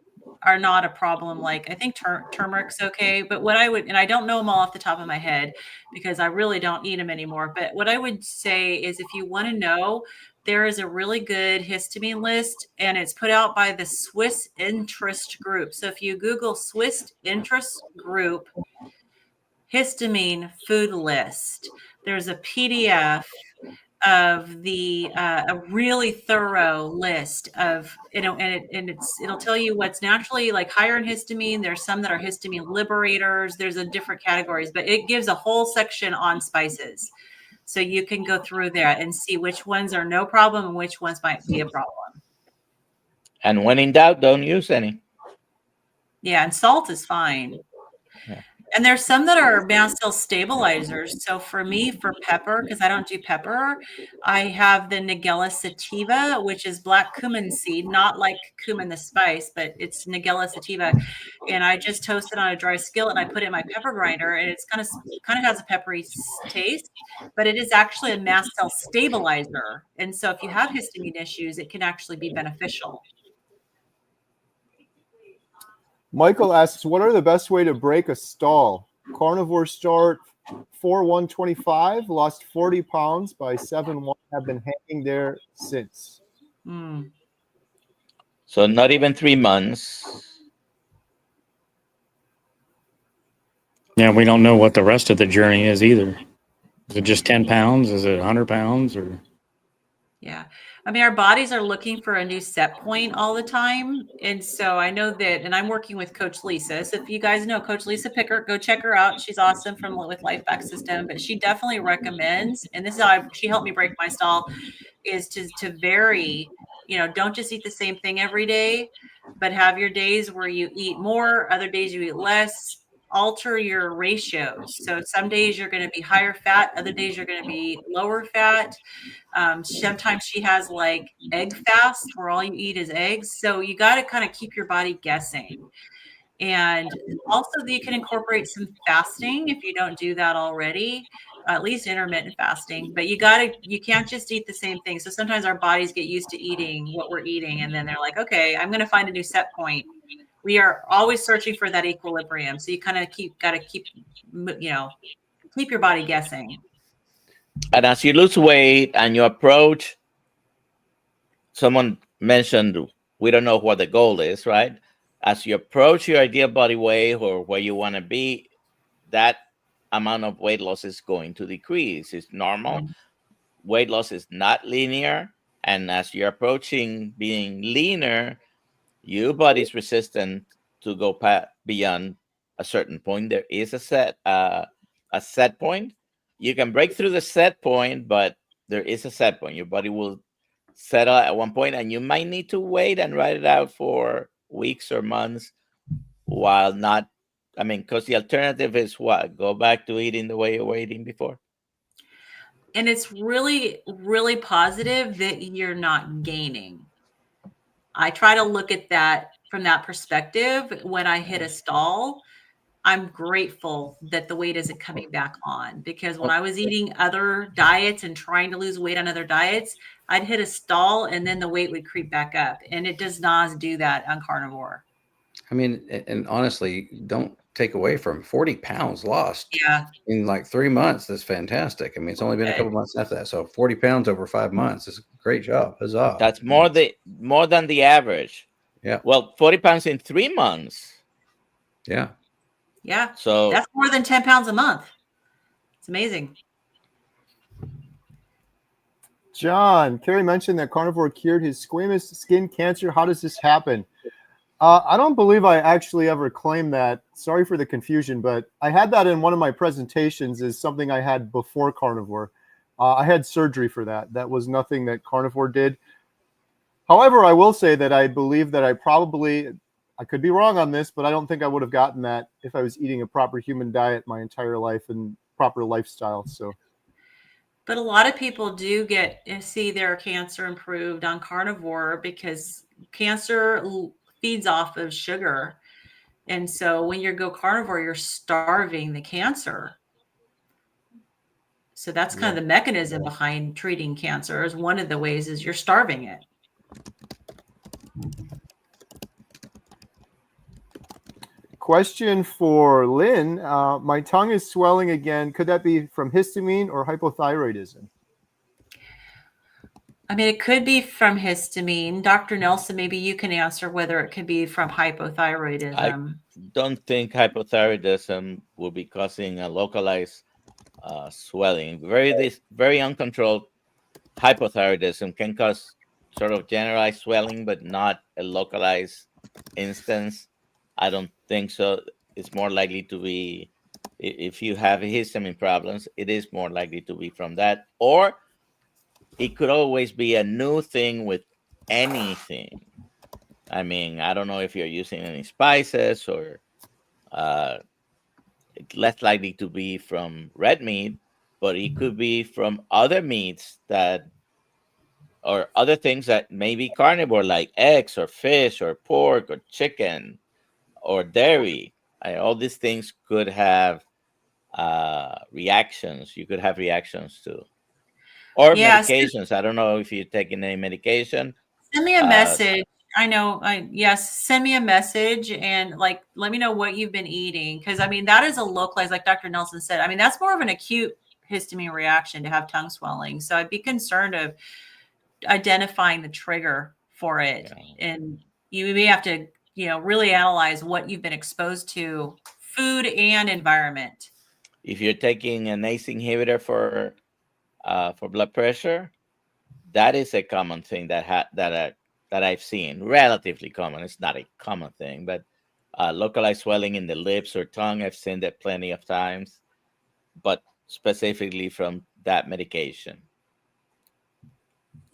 not a problem. Like I think turmeric's okay, but what I would, and I don't know them all off the top of my head because I really don't eat them anymore. But what I would say is if you want to know, there is a really good histamine list and it's put out by the Swiss Interest Group. So if you Google Swiss Interest Group, histamine food list, there's a PDF of the a really thorough list of, you know, and it'll tell you what's naturally like higher in histamine. There's some that are histamine liberators. There's a different categories, but it gives a whole section on spices. So you can go through that and see which ones are no problem and which ones might be a problem. And when in doubt, don't use any. Yeah, and salt is fine. Yeah. And there's some that are mast cell stabilizers. So for me, for pepper, because I don't do pepper, I have the Nigella sativa, which is black cumin seed, not like cumin the spice, but it's Nigella sativa. And I just toast it on a dry skillet and I put it in my pepper grinder, and it's kind of has a peppery taste, but it is actually a mast cell stabilizer. And so if you have histamine issues, it can actually be beneficial. Michael asks, what are the best way to break a stall? Carnivore start 4/1/25, lost 40 pounds by 7/1, have been hanging there since. So not even 3 months. Yeah, we don't know what the rest of the journey is either. Is it just 10 pounds? Is it 100 pounds? Or Yeah. I mean, our bodies are looking for a new set point all the time. And so I know that, and I'm working with Coach Lisa. So if you guys know Coach Lisa Pickert, go check her out. She's awesome from with Life Back System, but she definitely recommends, and this is how she helped me break my stall, is to vary, you know, don't just eat the same thing every day, but have your days where you eat more, other days you eat less. Alter your ratios. So some days you're going to be higher fat, other days you're going to be lower fat. Sometimes she has like egg fast where all you eat is eggs. So you got to kind of keep your body guessing. And also you can incorporate some fasting if you don't do that already, at least intermittent fasting, but you can't just eat the same thing. So sometimes our bodies get used to eating what we're eating. And then they're like, okay, I'm going to find a new set point. We are always searching for that equilibrium. So you kind of got to keep your body guessing. And as you lose weight and you approach, someone mentioned, we don't know what the goal is, right? As you approach your ideal body weight or where you want to be, that amount of weight loss is going to decrease. It's normal. Mm-hmm. Weight loss is not linear. And as you're approaching being leaner, your body's resistant to go beyond a certain point. There is a set point. You can break through the set point, but there is a set point. Your body will settle at one point, and you might need to wait and ride it out for weeks or months while not, because the alternative is what? Go back to eating the way you were eating before. And it's really, really positive that you're not gaining. I try to look at that from that perspective. When I hit a stall, I'm grateful that the weight isn't coming back on, because when I was eating other diets and trying to lose weight on other diets, I'd hit a stall and then the weight would creep back up. And it does not do that on carnivore. I mean, and honestly, don't take away from 40 pounds lost. Yeah. In like 3 months. That's fantastic. I mean, it's only been a couple months after that. So 40 pounds over 5 months is a great job. Huzzah. That's more than the average. Yeah. Well, 40 pounds in 3 months. Yeah. Yeah. So that's more than 10 pounds a month. It's amazing. John, Kerry mentioned that carnivore cured his squamous skin cancer. How does this happen? I don't believe I actually ever claimed that. Sorry for the confusion, but I had that in one of my presentations as something I had before carnivore. I had surgery for that. That was nothing that carnivore did. However, I will say that I believe that I could be wrong on this, but I don't think I would have gotten that if I was eating a proper human diet my entire life and proper lifestyle. So But a lot of people do see their cancer improved on carnivore because cancer feeds off of sugar. And so when you go carnivore, you're starving the cancer. So that's kind of the mechanism behind treating cancer. Is one of the ways is you're starving it. Question for Lynn. My tongue is swelling again. Could that be from histamine or hypothyroidism? I mean, it could be from histamine. Dr. Nelson, maybe you can answer whether it could be from hypothyroidism. I don't think hypothyroidism will be causing a localized swelling. Very uncontrolled hypothyroidism can cause sort of generalized swelling, but not a localized instance. I don't think so. It's more likely to be, if you have histamine problems, it is more likely to be from that. Or it could always be a new thing with anything. I mean, I don't know if you're using any spices or it's less likely to be from red meat, but it could be from other meats or other things that may be carnivore, like eggs or fish or pork or chicken or dairy. All these things could have reactions. You could have reactions to. Or medications. I don't know if you're taking any medication. Send me a message. I know. Yes, send me a message and let me know what you've been eating. Because I mean, that is a localized, like Dr. Nelson said. I mean, that's more of an acute histamine reaction to have tongue swelling. So I'd be concerned of identifying the trigger for it. Yeah. And you may have to, really analyze what you've been exposed to, food and environment. If you're taking an ACE inhibitor for blood pressure, that is a common thing that I've seen. Relatively common. It's not a common thing, but localized swelling in the lips or tongue, I've seen that plenty of times, but specifically from that medication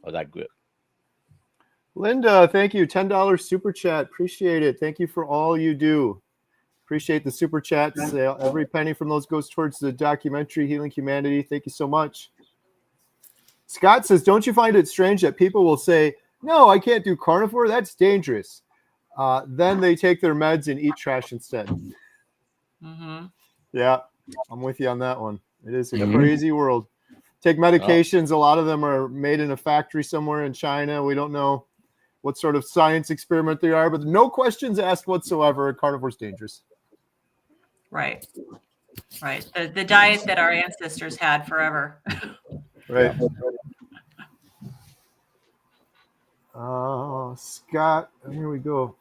or that group. Linda, thank you. $10 super chat. Appreciate it. Thank you for all you do. Appreciate the super chats. Every penny from those goes towards the documentary Healing Humanity. Thank you so much. Scott says, don't you find it strange that people will say, no, I can't do carnivore. That's dangerous. Then they take their meds and eat trash instead. Mm-hmm. Yeah, I'm with you on that one. It is a crazy world. Take medications. A lot of them are made in a factory somewhere in China. We don't know what sort of science experiment they are, but no questions asked whatsoever. Carnivore's dangerous. Right. Right. The diet that our ancestors had forever. Right. Scott, here we go.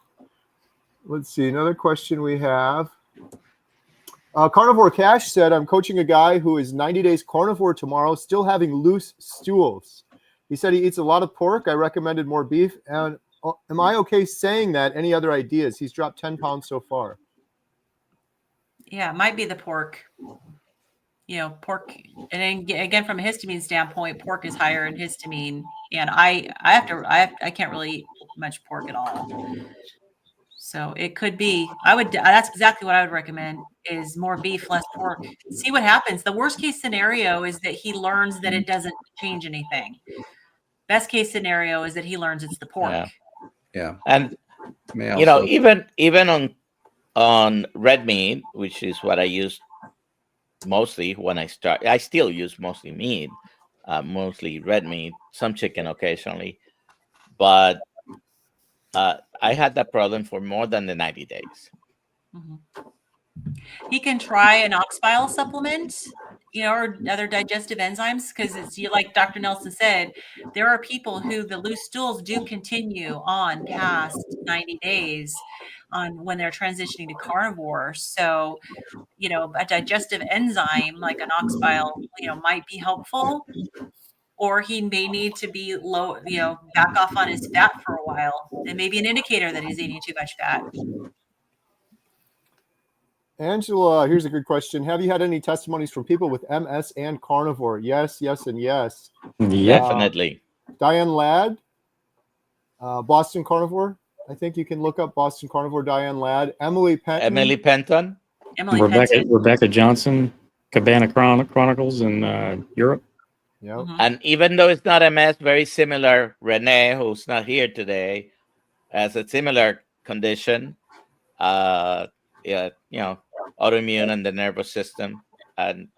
Let's see. Another question we have. Carnivore Cash said, I'm coaching a guy who is 90 days carnivore tomorrow, still having loose stools. He said he eats a lot of pork. I recommended more beef. And am I okay saying that? Any other ideas? He's dropped 10 pounds so far. Yeah, it might be the pork. Pork. And again, from a histamine standpoint, pork is higher in histamine. And I can't really eat much pork at all. So it could be, that's exactly what I would recommend is more beef, less pork. See what happens. The worst case scenario is that he learns that it doesn't change anything. Best case scenario is that he learns it's the pork. Yeah. And, even on red meat, which is what I use mostly when I start, I still use mostly meat, mostly red meat, some chicken occasionally, but I had that problem for more than the 90 days. Mm-hmm. He can try an ox bile supplement, or other digestive enzymes, because it's like Dr. Nelson said, there are people who the loose stools do continue on past 90 days on when they're transitioning to carnivore. So, a digestive enzyme like an ox bile, might be helpful. Or he may need to be low, back off on his fat for a while. It may be an indicator that he's eating too much fat. Angela, here's a good question. Have you had any testimonies from people with MS and carnivore? Yes, yes, and yes. Definitely. Diane Ladd, Boston Carnivore. I think you can look up Boston Carnivore, Diane Ladd. Emily Penton. Rebecca Johnson, Cabana Chronicles in Europe. Yep. Mhm. And even though it's not MS, very similar. Renee, who's not here today, has a similar condition. Yeah, autoimmune and the nervous system, and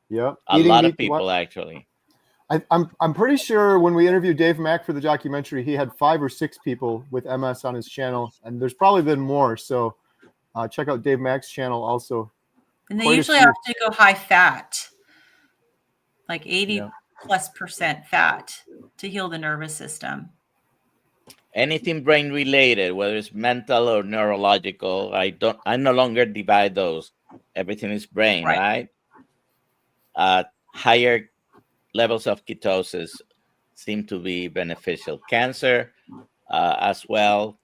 Yep. a Eating lot meat. of people actually. I'm pretty sure when we interviewed Dave Mack for the documentary, he had 5 or 6 people with MS on his channel, and there's probably been more. So check out Dave Mack's channel also. And they Quite a usually few. have to go high fat, like 80+% fat, to heal the nervous system. Anything brain related, whether it's mental or neurological, I no longer divide those. Everything is brain, right? Higher levels of ketosis seem to be beneficial. Cancer as well.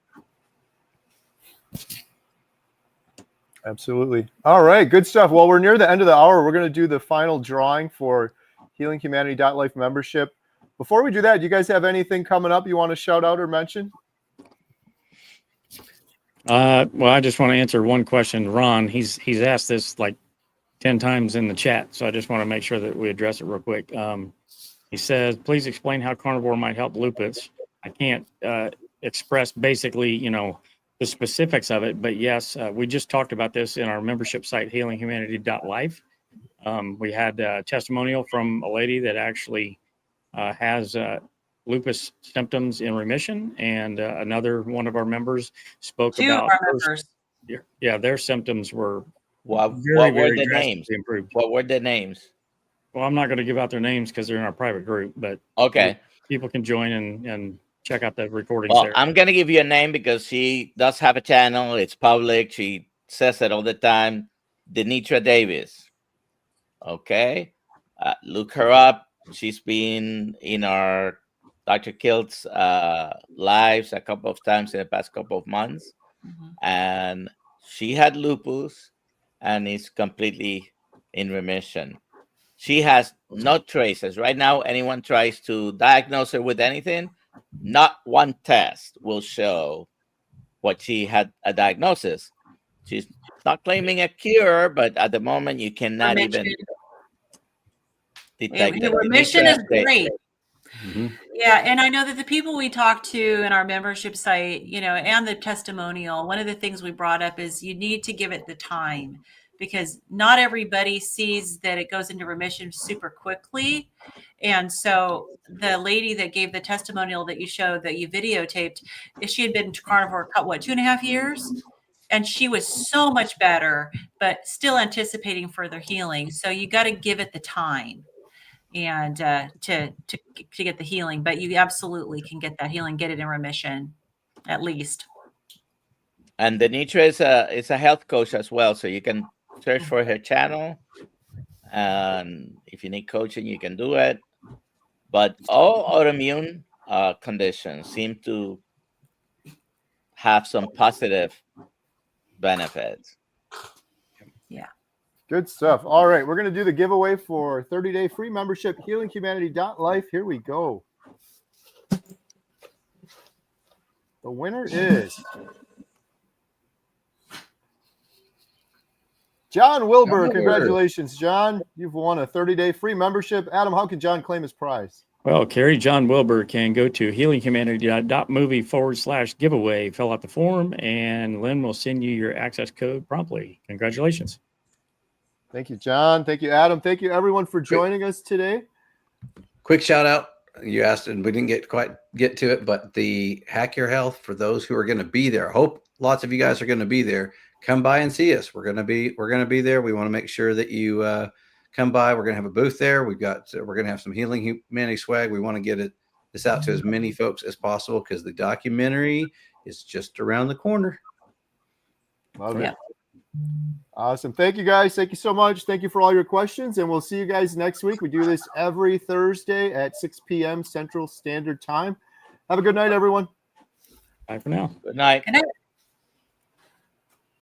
Absolutely. All right, good stuff. Well, we're near the end of the hour. We're going to do the final drawing for HealingHumanity.life membership. Before we do that, do you guys have anything coming up you want to shout out or mention? Well, I just want to answer one question. Ron, he's asked this like 10 times in the chat, so I just want to make sure that we address it real quick. He says, please explain how carnivore might help lupus. I can't express basically, the specifics of it, but yes, we just talked about this in our membership site, HealingHumanity.life. We had a testimonial from a lady that actually has lupus symptoms in remission, and another one of our members spoke 2 about of our members. their symptoms were What very, were very the drastically names? improved. What were the names? Well, I'm not going to give out their names because they're in our private group, but Okay. people can join and check out the recordings Well, there. I'm going to give you a name because she does have a channel. It's public. She says it all the time. Denitra Davis. Okay. Look her up. She's been in our Dr. Kilt's lives a couple of times in the past couple of months. Mhm. And she had lupus and is completely in remission. She has no traces. Right now, anyone tries to diagnose her with anything, not one test will show what she had a diagnosis. She's not claiming a cure, but at the moment, you cannot even detect it. Remission is great. Mhm. Yeah, and I know that the people we talked to in our membership site, and the testimonial, one of the things we brought up is you need to give it the time, because not everybody sees that it goes into remission super quickly. And so the lady that gave the testimonial that you showed, that you videotaped, she had been carnivore, 2.5 years? And she was so much better, but still anticipating further healing. So you got to give it the time and to get the healing, but you absolutely can get that healing, get it in remission, at least. And Denitra is a health coach as well, so you can search for her channel, and if you need coaching, you can do it. But all autoimmune conditions seem to have some positive benefits. Yeah. Good stuff. All right, we're going to do the giveaway for 30-day free membership, HealingHumanity.life. Here we go. The winner is John Wilbur. Congratulations, John. You've won a 30-day free membership. Adam, how can John claim his prize? Well, Kerry, John Wilbur can go to healinghumanity.movie/giveaway, fill out the form, and Lynn will send you your access code promptly. Congratulations. Thank you, John. Thank you, Adam. Thank you, everyone, for joining us today. Quick shout out. You asked, and we didn't quite get to it, but the Hack Your Health, for those who are going to be there. Hope lots of you guys are going to be there. Come by and see us. We're going to be there. We want to make sure that you come by. We're going to have a booth there. We're going to have some Healing Humanity swag. We want to get this out to as many folks as possible, because the documentary is just around the corner. Love it. Awesome. Thank you, guys. Thank you so much. Thank you for all your questions, and we'll see you guys next week. We do this every Thursday at 6 p.m. Central Standard Time. Have a good night, everyone. Bye for now. Good night. Good night.